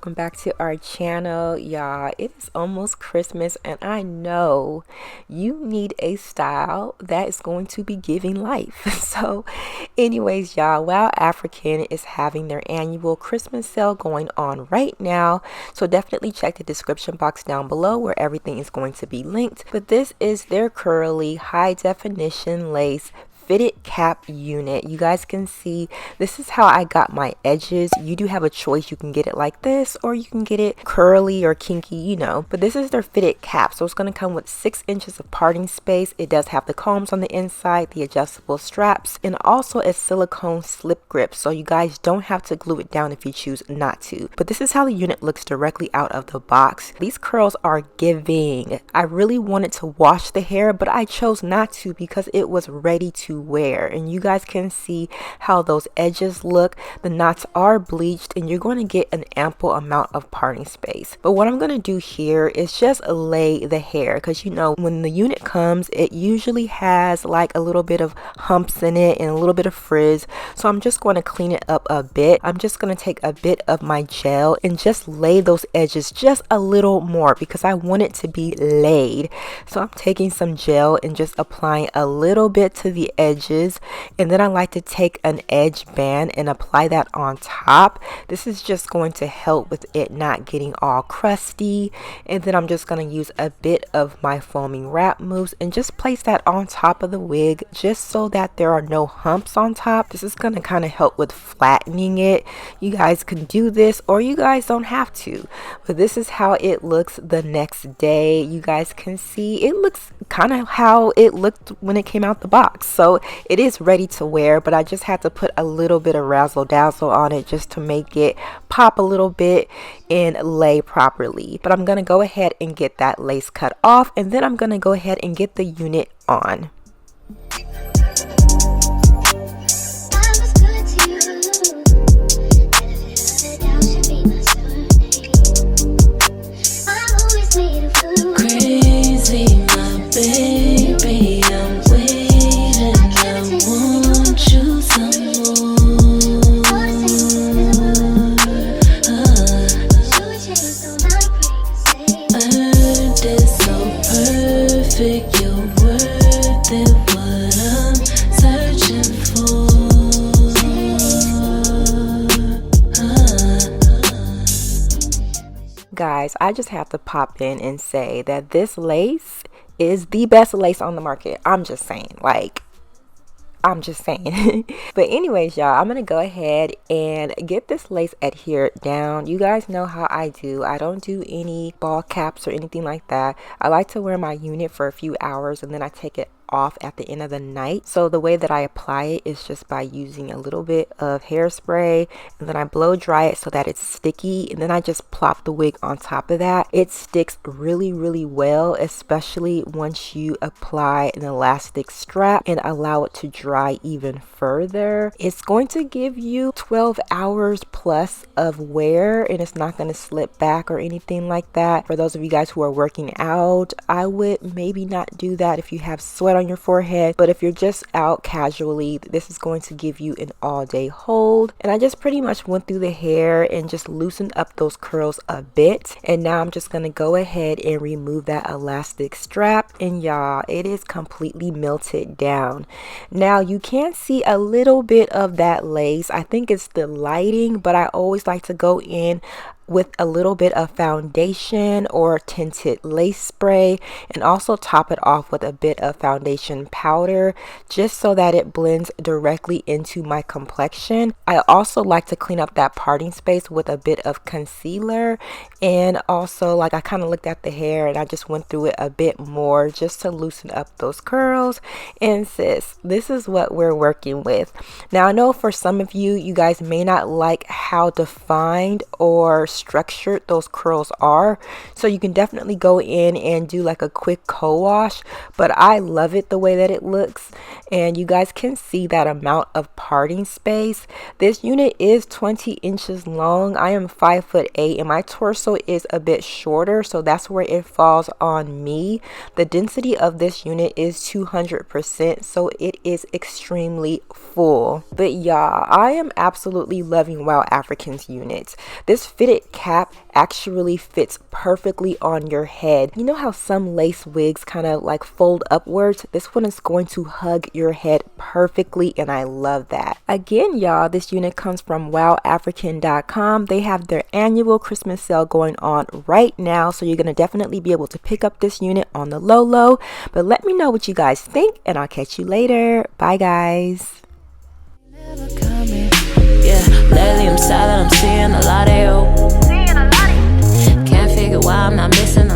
welcome back to our channel. Y'all, it is almost Christmas and I know you need a style that is going to be giving life. So anyways, y'all, WowAfrican is having their annual Christmas sale going on right now, so definitely check the description box down below where everything is going to be linked. But this is their curly high definition lace fitted cap unit. You guys can see this is how I got my edges. You do have a choice. You can get it like this or you can get it curly or kinky, you know, but this is their fitted cap. So it's going to come with 6 inches of parting space. It does have the combs on the inside, the adjustable straps, and also a silicone slip grip, so you guys don't have to glue it down if you choose not to. But this is how the unit looks directly out of the box. These curls are giving. I really wanted to wash the hair, but I chose not to because it was ready to wear, and you guys can see how those edges look. The knots are bleached and you're going to get an ample amount of parting space. But what I'm going to do here is just lay the hair, because you know when the unit comes it usually has like a little bit of humps in it and a little bit of frizz, so I'm just going to clean it up a bit. I'm just going to take a bit of my gel and just lay those edges just a little more because I want it to be laid. So I'm taking some gel and just applying a little bit to the edges, and then I like to take an edge band and apply that on top. This is just going to help with it not getting all crusty. And then I'm just going to use a bit of my foaming wrap mousse and just place that on top of the wig just so that there are no humps on top. This is going to kind of help with flattening it. You guys can do this or you guys don't have to, but this is how it looks the next day. You guys can see it looks kind of how it looked when it came out the box. So it is ready to wear, but I just had to put a little bit of razzle dazzle on it just to make it pop a little bit and lay properly. But I'm going to go ahead and get that lace cut off, and then I'm going to go ahead and get the unit on. Crazy, my baby, I'm waiting, I want you some more. Earned it so perfect, you're worth it, what I'm searching for. Guys, I just have to pop in and say that this lace is the best lace on the market. I'm just saying, like, I'm just saying. But anyways, y'all, I'm gonna go ahead and get this lace adhered down. You guys know how I do. I don't do any ball caps or anything like that. I like to wear my unit for a few hours and then I take it off at the end of the night. So the way that I apply it is just by using a little bit of hairspray, and then I blow dry it so that it's sticky, and then I just plop the wig on top of that. It sticks really well, especially once you apply an elastic strap and allow it to dry even further. It's going to give you 12 hours plus of wear, and it's not going to slip back or anything like that. For those of you guys who are working out, I would maybe not do that if you have sweat on your forehead, but if you're just out casually, this is going to give you an all-day hold. And I just pretty much went through the hair and just loosened up those curls a bit, and now I'm just going to go ahead and remove that elastic strap, and y'all, it is completely melted down. Now you can see a little bit of that lace. I think it's the lighting, but I always like to go in with a little bit of foundation or tinted lace spray, and also top it off with a bit of foundation powder just so that it blends directly into my complexion. I also like to clean up that parting space with a bit of concealer, and also like I kind of looked at the hair and I just went through it a bit more just to loosen up those curls. And sis, this is what we're working with. Now I know for some of you, you guys may not like how defined or structured those curls are, so you can definitely go in and do like a quick co-wash, but I love it the way that it looks. And you guys can see that amount of parting space. This unit is 20 inches long. I am 5'8" and my torso is a bit shorter, so that's where it falls on me. The density of this unit is 200%, so it is extremely full. But y'all, I am absolutely loving WowAfrican's units. This fitted cap actually fits perfectly on your head. You know how some lace wigs kind of like fold upwards? This one is going to hug your head perfectly, and I love that. Again, y'all, this unit comes from WowAfrican.com. They have their annual Christmas sale going on right now, so you're going to definitely be able to pick up this unit on the low. But let me know what you guys think, and I'll catch you later. Bye, guys. Yeah, lately I'm silent, I'm seeing a lot of you. Can't figure why I'm not missing